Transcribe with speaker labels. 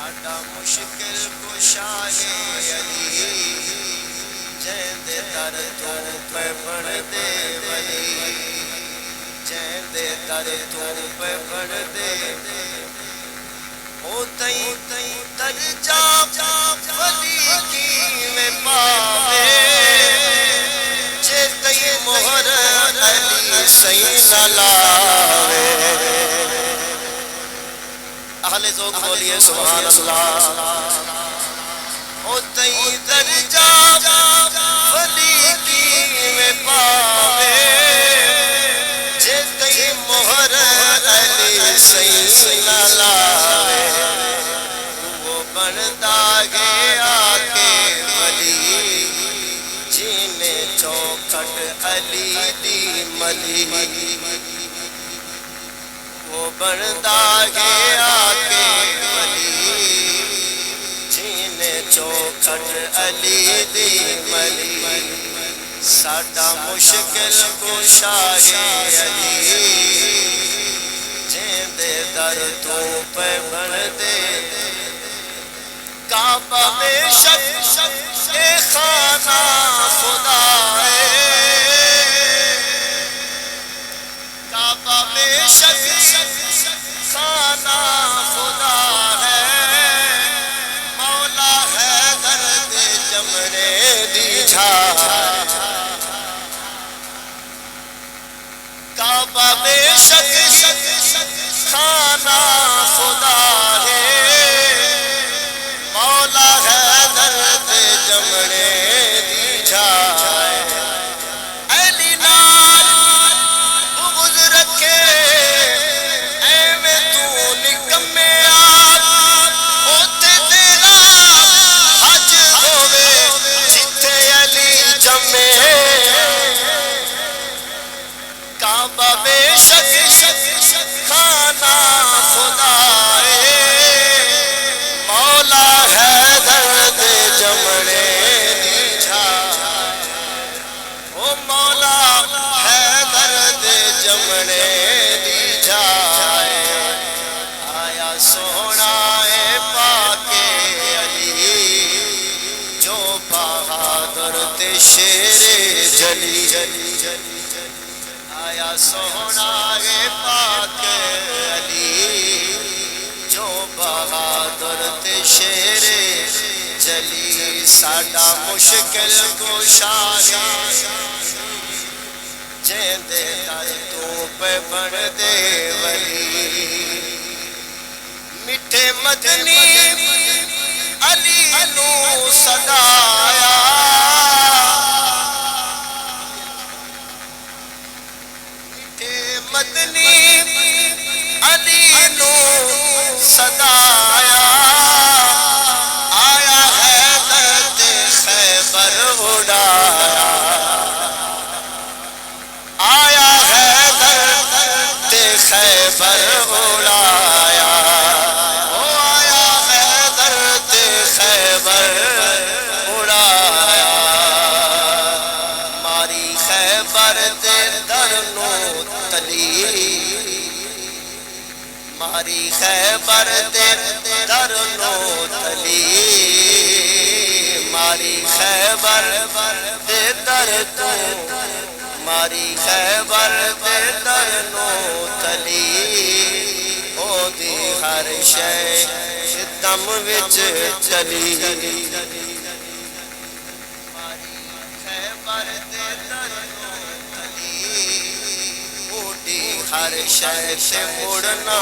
Speaker 1: ساڈا مشکل کشا ہے علی جیندے در تو پہ بڑھ دے ولی جیندے در تو پہ بڑھ دے او تئی درجہ ولی کی میں پاوے جے تئی مہر علی سین لاوے اہل ذوق بولیے سبحان اللہ او تئی درجہ ولی کی میں پاوے جے تئی مہر علی سین لاوے وہ بندا گیا کہ ولی جینے چوکھٹ علی دی ملی وہ بندا گیا کہ ولی جینے چوکھٹ علی دی ملی ساڈا مشکل کشا ہے علی جیندے در تو پہ بڑھ دے کعبہ بے شک اے خانہ خدا ہے کعبہ بے شک خانہ خدا ہے مولا ہے درد جمنے دی جھا کعبہ بے شک خانہ خدا ہے مولا ہے درد جمنے دی جھائے علی نال بغض رکھے ایویں تو نکمیا اوتے تیرا حج ہووے جتھے علی جمے کعبہ بے شک خانہ خدا ہے مولا ہے درد جمنے دی جھائے او مولا ہے درد جمنے دی جھائے آیا سونا اے پاک علی جو بہادر تے شیر جلی آیا سونا اے پاک علی جو بہادر تے شیر جلی ساڈا مشکل کشا ہے جیندے در تو پہ بڑھ دے ولی میٹھے مدنی علی نو صدایا میٹھے مدنی علی نو صدایا آیا ہے درد خیبر اڑایا آیا ہے درد خیبر اڑایا او آیا ہے درد خیبر اڑایا ماری خیبر دے در نو تلی ماری خیبر دے در نو تلی ماری خیبر دے در تو ماری خیبر دے در نو تلی او دی ہر شے دم وچ چلی ماری خیبر دے در نو تلی او دی ہر شے مڑنا